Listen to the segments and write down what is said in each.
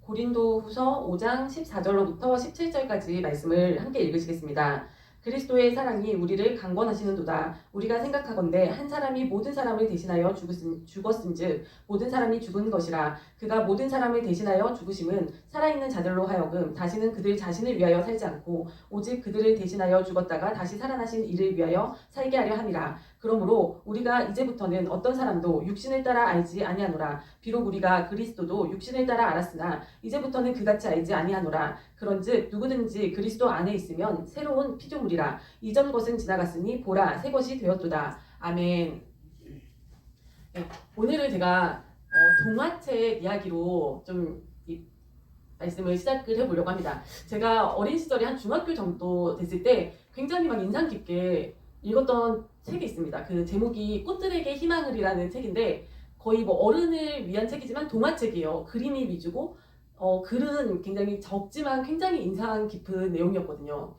고린도후서 5장 14절로부터 17절까지 말씀을 함께 읽으시겠습니다. 그리스도의 사랑이 우리를 강권하시는도다. 우리가 생각하건대 한 사람이 모든 사람을 대신하여 죽었은즉 모든 사람이 죽은 것이라. 그가 모든 사람을 대신하여 죽으심은 살아있는 자들로 하여금 다시는 그들 자신을 위하여 살지 않고 오직 그들을 대신하여 죽었다가 다시 살아나신 이를 위하여 살게 하려 함이라. 그러므로 우리가 이제부터는 어떤 사람도 육신을 따라 알지 아니하노라. 비록 우리가 그리스도도 육신을 따라 알았으나 이제부터는 그같이 알지 아니하노라. 그런즉 누구든지 그리스도 안에 있으면 새로운 피조물이라. 이전 것은 지나갔으니 보라 새 것이 되었도다. 아멘. 네, 오늘은 제가 동화책 이야기로 좀 말씀을 시작을 해보려고 합니다. 제가 어린 시절에 한 중학교 정도 됐을 때 굉장히 막 인상 깊게 읽었던 책이 있습니다. 그 제목이 꽃들에게 희망을이라는 책인데 거의 뭐 어른을 위한 책이지만 동화책이에요. 그림이 위주고 글은 굉장히 적지만 굉장히 인상 깊은 내용이었거든요.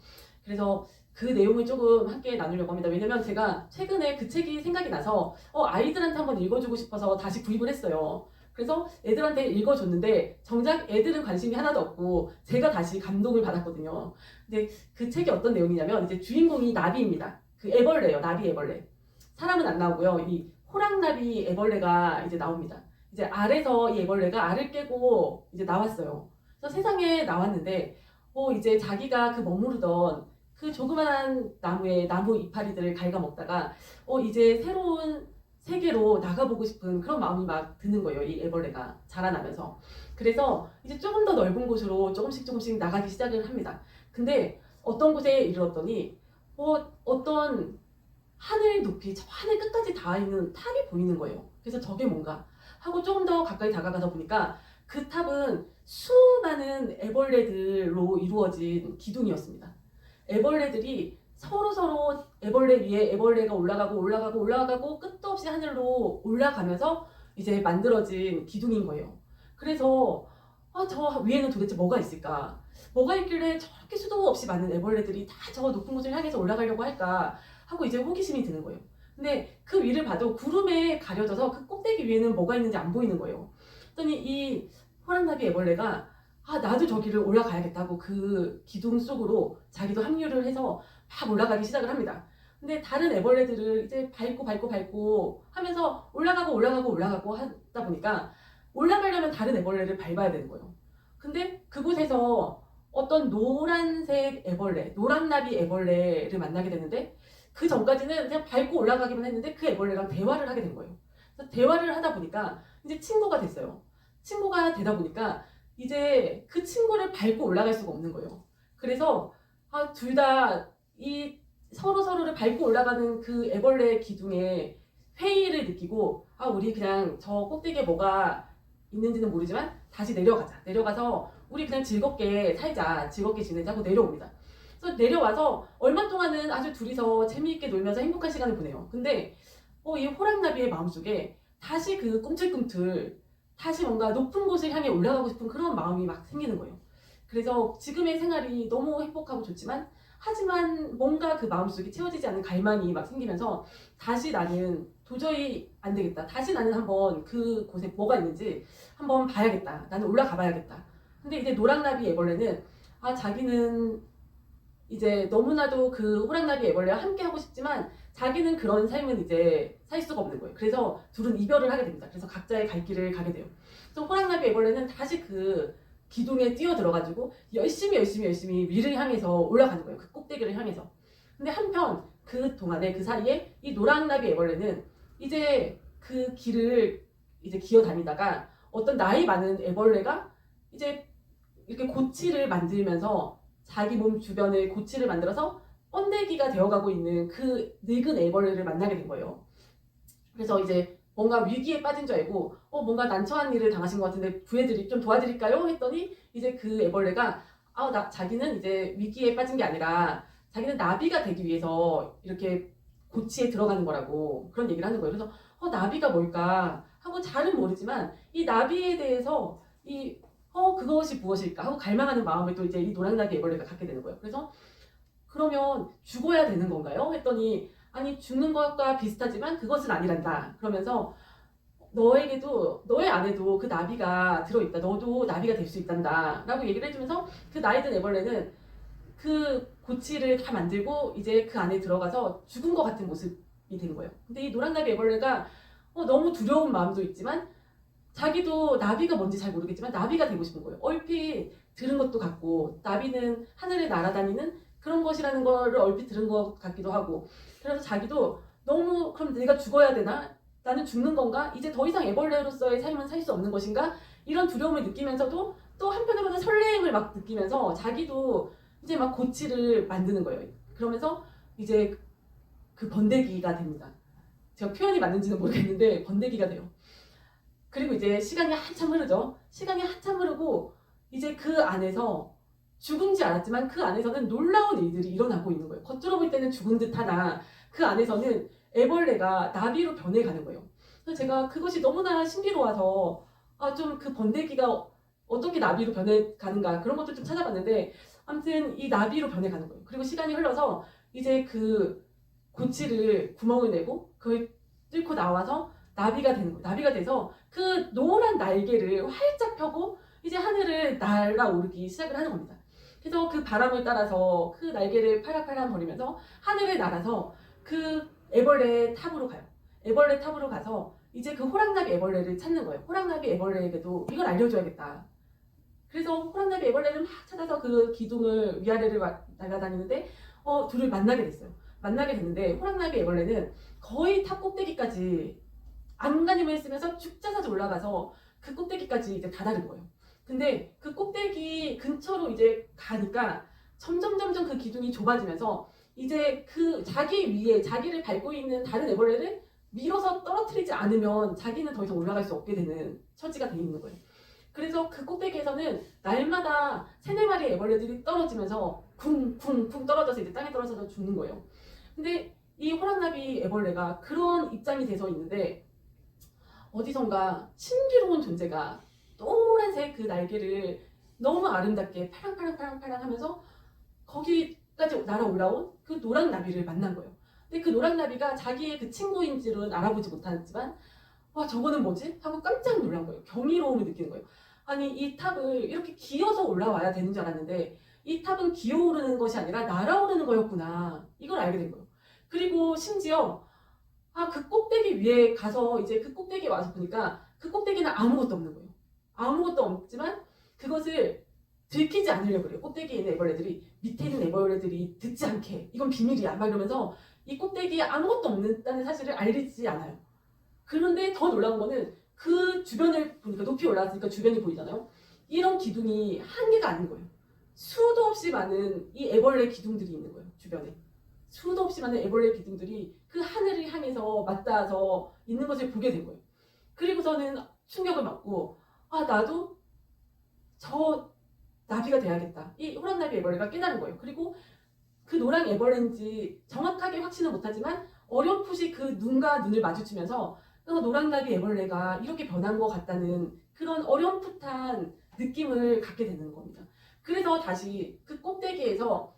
그래서 그 내용을 조금 함께 나누려고 합니다. 왜냐면 제가 최근에 그 책이 생각이 나서 아이들한테 한번 읽어주고 싶어서 다시 구입을 했어요. 그래서 애들한테 읽어줬는데 정작 애들은 관심이 하나도 없고 제가 다시 감동을 받았거든요. 근데 그 책이 어떤 내용이냐면 이제 주인공이 나비입니다. 그 애벌레예요. 나비 애벌레. 사람은 안 나오고요. 이 호랑나비 애벌레가 이제 나옵니다. 이제 알에서 이 애벌레가 알을 깨고 이제 나왔어요. 그래서 세상에 나왔는데 이제 자기가 그 머무르던 그 조그만한 나무 이파리들을 갉아먹다가 이제 새로운 세계로 나가보고 싶은 그런 마음이 막 드는 거예요. 이 애벌레가 자라나면서. 그래서 이제 조금 더 넓은 곳으로 조금씩 나가기 시작을 합니다. 근데 어떤 곳에 이르렀더니 어떤 하늘 높이, 저 하늘 끝까지 닿아 있는 탑이 보이는 거예요. 그래서 저게 뭔가 하고 조금 더 가까이 다가가서 보니까 그 탑은 수많은 애벌레들로 이루어진 기둥이었습니다. 애벌레들이 서로 애벌레 위에 애벌레가 올라가고 끝도 없이 하늘로 올라가면서 이제 만들어진 기둥인 거예요. 그래서 저 위에는 도대체 뭐가 있을까? 뭐가 있길래 저렇게 수도 없이 많은 애벌레들이 다 저 높은 곳을 향해서 올라가려고 할까? 하고 이제 호기심이 드는 거예요. 근데 그 위를 봐도 구름에 가려져서 그 꼭대기 위에는 뭐가 있는지 안 보이는 거예요. 그랬더니 이 호랑나비 애벌레가 나도 저기를 올라가야겠다고 그 기둥 속으로 자기도 합류를 해서 막 올라가기 시작을 합니다. 근데 다른 애벌레들을 이제 밟고 하면서 올라가고 하다 보니까 올라가려면 다른 애벌레를 밟아야 되는 거예요. 근데 그곳에서 어떤 노란색 애벌레, 노란나비 애벌레를 만나게 되는데 그 전까지는 그냥 밟고 올라가기만 했는데 그 애벌레랑 대화를 하게 된 거예요. 그래서 대화를 하다 보니까 이제 친구가 됐어요. 친구가 되다 보니까 이제 그 친구를 밟고 올라갈 수가 없는 거예요. 그래서 둘 다 이 서로를 밟고 올라가는 그 애벌레 기둥에 회의를 느끼고 우리 그냥 저 꼭대기에 뭐가 있는지는 모르지만 다시 내려가자. 내려가서 우리 그냥 즐겁게 살자. 즐겁게 지내자고 내려옵니다. 그래서 내려와서 얼마 동안은 아주 둘이서 재미있게 놀면서 행복한 시간을 보내요. 근데 이 호랑나비의 마음속에 다시 그 꿈틀꿈틀 다시 뭔가 높은 곳을 향해 올라가고 싶은 그런 마음이 막 생기는 거예요. 그래서 지금의 생활이 너무 행복하고 좋지만 하지만 뭔가 그 마음속에 채워지지 않는 갈망이 막 생기면서 다시 나는 도저히 안 되겠다. 다시 나는 한번 그 곳에 뭐가 있는지 한번 봐야겠다. 나는 올라가 봐야겠다. 근데 이제 노랑나비 애벌레는 자기는 이제 너무나도 그 호랑나비 애벌레와 함께 하고 싶지만 자기는 그런 삶은 이제 살 수가 없는 거예요. 그래서 둘은 이별을 하게 됩니다. 그래서 각자의 갈 길을 가게 돼요. 그래서 호랑나비 애벌레는 다시 그 기둥에 뛰어들어가지고 열심히 위를 향해서 올라가는 거예요. 그 꼭대기를 향해서. 근데 한편 그 동안에 그 사이에 이 노랑나비 애벌레는 이제 그 길을 이제 기어다니다가 어떤 나이 많은 애벌레가 이제 이렇게 고치를 만들면서 자기 몸 주변에 고치를 만들어서 번데기가 되어가고 있는 그 늙은 애벌레를 만나게 된 거예요. 그래서 이제 뭔가 위기에 빠진 줄 알고 뭔가 난처한 일을 당하신 것 같은데 좀 도와드릴까요? 했더니 이제 그 애벌레가 자기는 이제 위기에 빠진 게 아니라 자기는 나비가 되기 위해서 이렇게 고치에 들어가는 거라고 그런 얘기를 하는 거예요. 그래서 나비가 뭘까 하고 잘은 모르지만 이 나비에 대해서 그것이 무엇일까 하고 갈망하는 마음을 또 이제 이 노랑나비 애벌레가 갖게 되는 거예요. 그래서 그러면 죽어야 되는 건가요? 했더니 아니 죽는 것과 비슷하지만 그것은 아니란다. 그러면서 너에게도 너의 안에도 그 나비가 들어있다. 너도 나비가 될 수 있단다. 라고 얘기를 해주면서 그 나이든 애벌레는 그 고치를 다 만들고 이제 그 안에 들어가서 죽은 것 같은 모습이 된 거예요. 근데 이 노랑나비 애벌레가 너무 두려운 마음도 있지만 자기도 나비가 뭔지 잘 모르겠지만 나비가 되고 싶은 거예요. 얼핏 들은 것도 같고 나비는 하늘에 날아다니는 그런 것이라는 거를 얼핏 들은 것 같기도 하고 그래서 자기도 너무 그럼 내가 죽어야 되나? 나는 죽는 건가? 이제 더 이상 애벌레로서의 삶은 살 수 없는 것인가? 이런 두려움을 느끼면서도 또 한편으로는 설레임을 막 느끼면서 자기도 이제 막 고치를 만드는 거예요. 그러면서 이제 그 번데기가 됩니다. 제가 표현이 맞는지는 모르겠는데 번데기가 돼요. 그리고 이제 시간이 한참 흐르죠. 시간이 한참 흐르고 이제 그 안에서 죽은지 알았지만 그 안에서는 놀라운 일들이 일어나고 있는 거예요. 겉으로 볼 때는 죽은 듯 하나 그 안에서는 애벌레가 나비로 변해가는 거예요. 그래서 제가 그것이 너무나 신비로워서 좀 그 번데기가 어떻게 나비로 변해가는가 그런 것도 좀 찾아봤는데 아무튼 이 나비로 변해가는 거예요. 그리고 시간이 흘러서 이제 그 고치를 구멍을 내고 그걸 뚫고 나와서 나비가 되는 거예요. 나비가 돼서 그 노란 날개를 활짝 펴고 이제 하늘을 날아오르기 시작을 하는 겁니다. 그래서 그 바람을 따라서 그 날개를 파락파락 거리면서 하늘을 날아서 그 애벌레 탑으로 가요. 애벌레 탑으로 가서 이제 그 호랑나비 애벌레를 찾는 거예요. 호랑나비 애벌레에게도 이걸 알려줘야겠다. 그래서 호랑나비 애벌레를 막 찾아서 그 기둥을 위아래를 날아다니는데 둘을 만나게 됐어요. 만나게 됐는데 호랑나비 애벌레는 거의 탑 꼭대기까지 안간힘을 쓰면서 쭉자사지 올라가서 그 꼭대기까지 이제 다다른 거예요. 근데 그 꼭대기 근처로 이제 가니까 점점 그 기둥이 좁아지면서 이제 그 자기 위에 자기를 밟고 있는 다른 애벌레를 밀어서 떨어뜨리지 않으면 자기는 더 이상 올라갈 수 없게 되는 처지가 돼 있는 거예요. 그래서 그 꼭대기에서는 날마다 세네 마리의 애벌레들이 떨어지면서 쿵쿵쿵 떨어져서 이제 땅에 떨어져서 죽는 거예요. 근데 이 호랑나비 애벌레가 그런 입장이 돼서 있는데 어디선가 신비로운 존재가 노란색 그 날개를 너무 아름답게 파랑파랑 하면서 거기까지 날아올라온 그 노랑나비를 만난 거예요. 근데 그 노랑나비가 자기의 그 친구인 줄은 알아보지 못하지만 와 저거는 뭐지? 하고 깜짝 놀란 거예요. 경이로움을 느끼는 거예요. 아니 이 탑을 이렇게 기어서 올라와야 되는 줄 알았는데 이 탑은 기어오르는 것이 아니라 날아오르는 거였구나. 이걸 알게 된 거예요. 그리고 심지어 그 꼭대기 위에 가서 이제 그 꼭대기에 와서 보니까 그 꼭대기는 아무것도 없는 거예요. 아무것도 없지만 그것을 들키지 않으려고 그래요. 꼭대기에 있는 애벌레들이 밑에 있는 애벌레들이 듣지 않게 이건 비밀이야 막 이러면서 이 꼭대기에 아무것도 없다는 사실을 알리지 않아요. 그런데 더 놀라운 거는 그 주변을 보니까 높이 올라왔으니까 주변이 보이잖아요. 이런 기둥이 한 개가 아닌 거예요. 수도 없이 많은 이 애벌레 기둥들이 있는 거예요. 주변에. 수도 없이 많은 애벌레 기둥들이 그 하늘을 향해서 맞닿아서 있는 것을 보게 된 거예요. 그리고서는 충격을 받고 나도 저 나비가 돼야겠다. 이 호랑나비 애벌레가 깨달은 거예요. 그리고 그 노랑 애벌레인지 정확하게 확신은 못하지만 어렴풋이 그 눈과 눈을 마주치면서 노랑나비 애벌레가 이렇게 변한 것 같다는 그런 어렴풋한 느낌을 갖게 되는 겁니다. 그래서 다시 그 꼭대기에서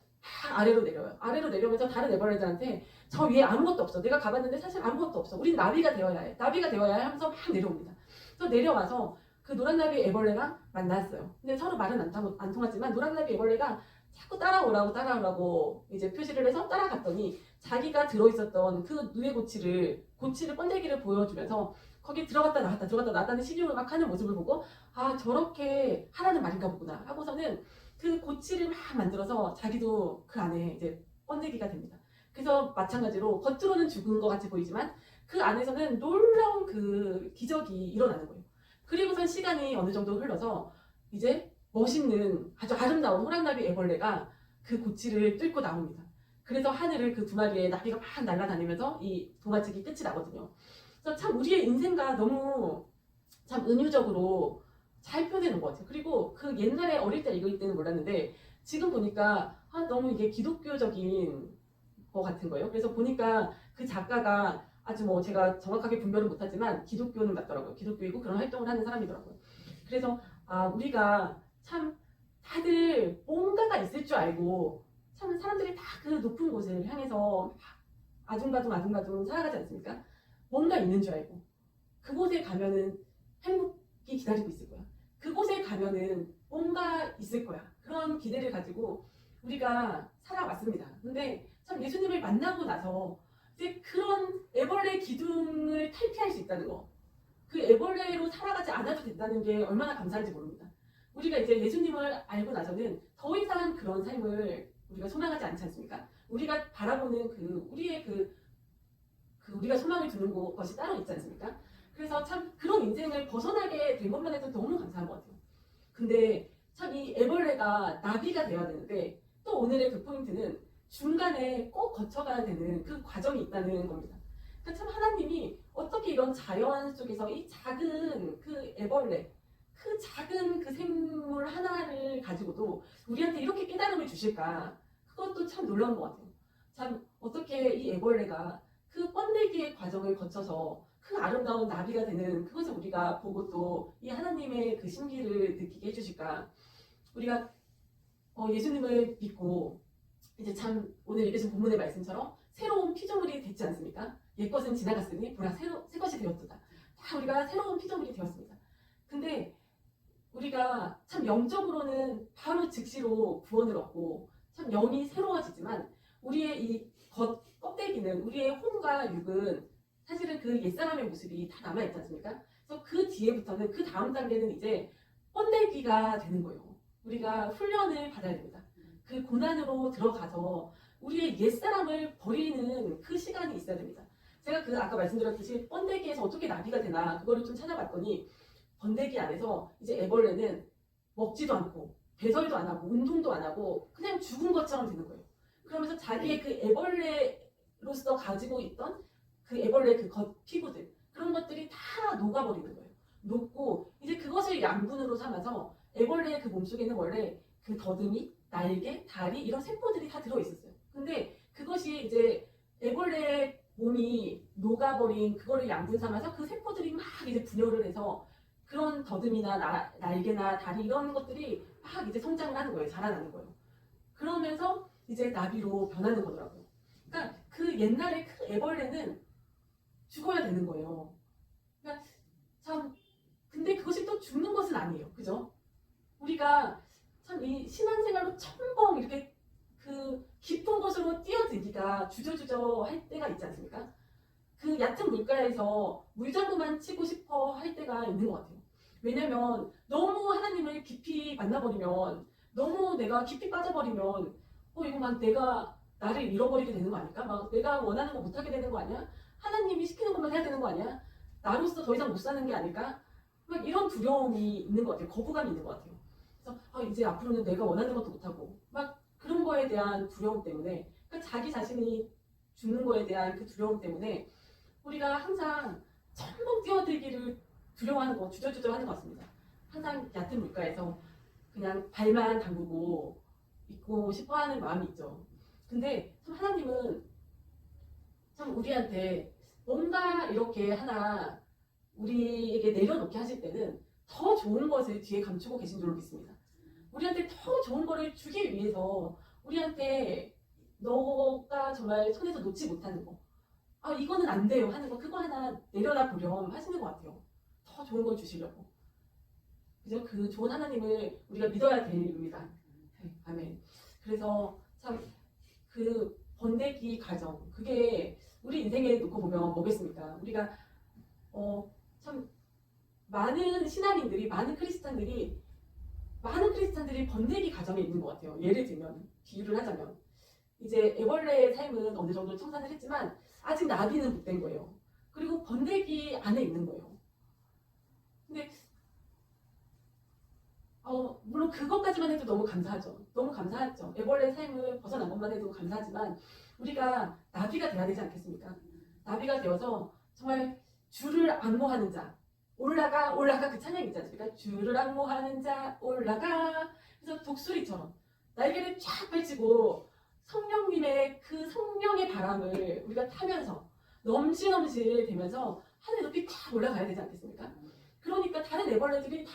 아래로 내려요. 아래로 내려오면서 다른 애벌레들한테 저 위에 아무것도 없어. 내가 가봤는데 사실 아무것도 없어. 우린 나비가 되어야 해. 나비가 되어야 해 하면서 막 내려옵니다. 그래서 내려와서 그 노랑나비 애벌레랑 만났어요. 근데 서로 말은 안 통하지만 노랑나비 애벌레가 자꾸 따라오라고 이제 표시를 해서 따라갔더니 자기가 들어있었던 그 누에 고치를 번데기를 보여주면서 거기 들어갔다 나왔다는 시늉을 막 하는 모습을 보고 저렇게 하라는 말인가 보구나 하고서는 그 고치를 막 만들어서 자기도 그 안에 이제 번데기가 됩니다. 그래서 마찬가지로 겉으로는 죽은 것 같이 보이지만 그 안에서는 놀라운 그 기적이 일어나는 거예요. 그리고선 시간이 어느 정도 흘러서 이제 멋있는 아주 아름다운 호랑나비 애벌레가 그 고치를 뚫고 나옵니다. 그래서 하늘을 그 두 마리의 나비가 막 날아다니면서 이 동화책이 끝이 나거든요. 그래서 참 우리의 인생과 너무 참 은유적으로 잘 표현되는 것 같아요. 그리고 그 옛날에 어릴 때 읽을 때는 몰랐는데 지금 보니까 너무 이게 기독교적인 것 같은 거예요. 그래서 보니까 그 작가가 아주 제가 정확하게 분별은 못하지만 기독교는 맞더라고요. 기독교이고 그런 활동을 하는 사람이더라고요. 그래서 우리가 참 다들 뭔가가 있을 줄 알고 참 사람들이 다 그 높은 곳을 향해서 아둥바둥 살아가지 않습니까? 뭔가 있는 줄 알고 그곳에 가면은 행복이 기다리고 있을 거야. 그곳에 가면은 뭔가 있을 거야. 그런 기대를 가지고 우리가 살아왔습니다. 근데 참 예수님을 만나고 나서 이제 그런 애벌레 기둥을 탈피할 수 있다는 거. 그 애벌레로 살아가지 않아도 된다는 게 얼마나 감사한지 모릅니다. 우리가 이제 예수님을 알고 나서는 더 이상 그런 삶을 우리가 소망하지 않지 않습니까? 우리가 바라보는 우리의 우리가 소망을 두는 것이 따로 있지 않습니까? 그래서 참 그런 인생을 벗어나게 된 것만 해도 너무 감사한 것 같아요. 근데 참 이 애벌레가 나비가 되어야 되는데 또 오늘의 그 포인트는 중간에 꼭 거쳐가야 되는 그 과정이 있다는 겁니다. 그러니까 참 하나님이 어떻게 이런 자연 속에서 이 작은 그 애벌레, 그 작은 그 생물 하나를 가지고도 우리한테 이렇게 깨달음을 주실까? 그것도 참 놀라운 것 같아요. 참 어떻게 이 애벌레가 그 번데기의 과정을 거쳐서 그 아름다운 나비가 되는 그것을 우리가 보고 또 이 하나님의 그 신비를 느끼게 해주실까? 우리가 예수님을 믿고 이제 참 오늘 읽으신 본문의 말씀처럼 새로운 피조물이 됐지 않습니까? 옛것은 지나갔으니 보라 새 것이 되었도다. 다 우리가 새로운 피조물이 되었습니다. 근데 우리가 참 영적으로는 바로 즉시로 구원을 얻고 참 영이 새로워지지만 우리의 이 껍데기는 우리의 혼과 육은 사실은 그 옛사람의 모습이 다 남아있지 않습니까? 그래서 그 뒤에부터는 그 다음 단계는 이제 번데기가 되는 거예요. 우리가 훈련을 받아야 됩니다. 그 고난으로 들어가서 우리의 옛사람을 버리는 그 시간이 있어야 됩니다. 제가 아까 말씀드렸듯이 번데기에서 어떻게 나비가 되나 그거를 좀 찾아봤더니 번데기 안에서 이제 애벌레는 먹지도 않고 배설도 안 하고 운동도 안 하고 그냥 죽은 것처럼 되는 거예요. 그러면서 자기의 그 애벌레로서 가지고 있던 그 애벌레 그 겉 피부들 그런 것들이 다 녹아버리는 거예요. 녹고 이제 그것을 양분으로 삼아서 애벌레의 그 몸속에는 원래 그 더듬이, 날개, 다리 이런 세포들이 다 들어있었어요. 근데 그것이 이제 애벌레의 몸이 녹아버린 그거를 양분 삼아서 그 세포들이 막 이제 분열을 해서 그런 더듬이나 날개나 다리 이런 것들이 막 이제 성장을 하는 거예요. 자라나는 거예요. 그러면서 이제 나비로 변하는 거더라고요. 그러니까 그 옛날에 그 애벌레는 죽어야 되는 거예요. 그러니까 참 근데 그것이 또 죽는 것은 아니에요. 그죠? 우리가 참 이 신앙생활로 첨벙 이렇게 그 깊은 곳으로 뛰어들기가 주저주저 할 때가 있지 않습니까? 그 얕은 물가에서 물장구만 치고 싶어 할 때가 있는 것 같아요. 왜냐면 너무 하나님을 깊이 만나버리면 너무 내가 깊이 빠져버리면 이거 막 내가 나를 잃어버리게 되는 거 아닐까? 막 내가 원하는 거 못하게 되는 거 아니야? 하나님이 시키는 것만 해야 되는 거 아니야? 나로서 더 이상 못 사는 게 아닐까? 막 이런 두려움이 있는 것 같아요. 거부감이 있는 것 같아요. 그래서 이제 앞으로는 내가 원하는 것도 못하고 막 그런 거에 대한 두려움 때문에 그러니까 자기 자신이 죽는 거에 대한 그 두려움 때문에 우리가 항상 첨벙 뛰어들기를 두려워하는 거, 주저주저 하는 것 같습니다. 항상 얕은 물가에서 그냥 발만 담그고 있고 싶어 하는 마음이 있죠. 근데 참 하나님은 참 우리한테 뭔가 이렇게 하나 우리에게 내려놓게 하실 때는 더 좋은 것을 뒤에 감추고 계신 줄로 믿습니다. 우리한테 더 좋은 거를 주기 위해서 우리한테 너가 정말 손에서 놓지 못하는 거 이거는 안 돼요 하는 거 그거 하나 내려놔 보렴 하시는 것 같아요. 더 좋은 걸 주시려고. 그죠? 그 좋은 하나님을 우리가 믿어야 됩니다. 네, 아멘. 그래서 참 그 번데기 과정 그게 우리 인생에 놓고 보면 뭐겠습니까? 우리가 참 많은 신앙인들이 많은 크리스찬들이 번데기 과정에 있는 것 같아요. 예를 들면 비유를 하자면 이제 애벌레의 삶은 어느 정도 청산을 했지만 아직 나비는 못 된 거예요. 그리고 번데기 안에 있는 거예요. 근데 물론 그것까지만 해도 너무 감사하죠. 너무 감사하죠. 애벌레 삶을 벗어난 것만 해도 감사하지만 우리가 나비가 돼야 되지 않겠습니까? 나비가 되어서 정말 주를 앙모하는 자 올라가 그 찬양 있지 않습니까? 주를 앙모하는 자 올라가 그래서 독수리처럼 날개를 쫙 펼치고 성령님의 그 성령의 바람을 우리가 타면서 넘실넘실 되면서 하늘 높이 탁 올라가야 되지 않겠습니까? 그러니까 다른 애벌레들이 다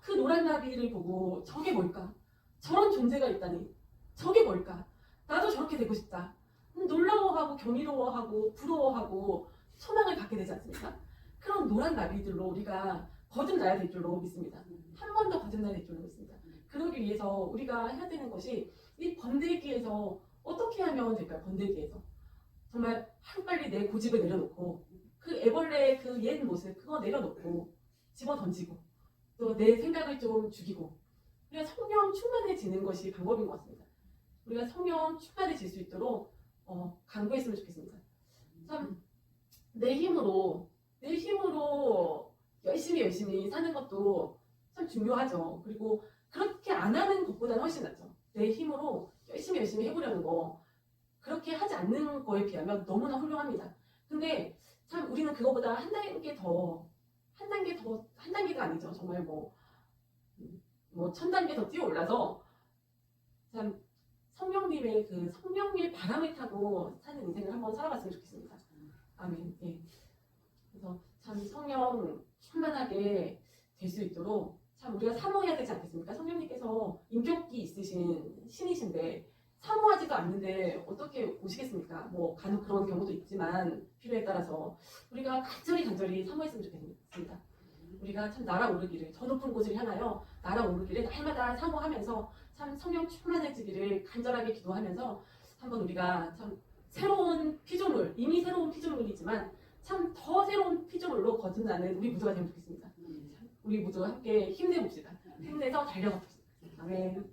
그 노란 나비를 보고 저게 뭘까? 저런 존재가 있다니 저게 뭘까? 나도 저렇게 되고 싶다. 놀라워하고 경이로워하고 부러워하고 소망을 갖게 되지 않습니까? 그런 노란 나비들로 우리가 거듭나야 될 줄로 믿습니다. 한 번 더 거듭나야 될 줄로 믿습니다. 그러기 위해서 우리가 해야 되는 것이 이 번데기에서 어떻게 하면 될까요? 번데기에서 정말 하루빨리 내 고집을 내려놓고 그 애벌레의 그 옛 모습 그거 내려놓고 집어 던지고 또 내 생각을 좀 죽이고 우리가 성령 충만해지는 것이 방법인 것 같습니다. 우리가 성령 충만해질 수 있도록 간구했으면 좋겠습니다. 참 내 힘으로 열심히 사는 것도 참 중요하죠. 그리고 그렇게 안 하는 것보다는 훨씬 낫죠. 내 힘으로 열심히 해보려는 거 그렇게 하지 않는 거에 비하면 너무나 훌륭합니다. 근데 참 우리는 그거보다 한 단계가 아니죠. 정말 뭐 1000단계 더 뛰어 올라서 참 성령님의 그 성령의 바람을 타고 사는 인생을 한번 살아봤으면 좋겠습니다. 아멘. 예. 그래서 참 성령 충만하게 될 수 있도록 참 우리가 사모해야 되지 않겠습니까? 성령님께서 인격이 있으신 신이신데 사모하지도 않는데 어떻게 오시겠습니까? 뭐 간혹 그런 경우도 있지만 필요에 따라서 우리가 간절히 사모했으면 좋겠습니다. 우리가 참 날아오르기를 저 높은 곳을 향하여 날아오르기를 날마다 사모하면서 참 성령 충만해지기를 간절하게 기도하면서 한번 우리가 참 새로운 피조물, 이미 새로운 피조물이지만 참 더 새로운 피조물로 거듭나는 우리 모두가 되면 좋겠습니다. 우리 모두 함께 힘내봅시다. 힘내서 달려가 봅시다. 아멘.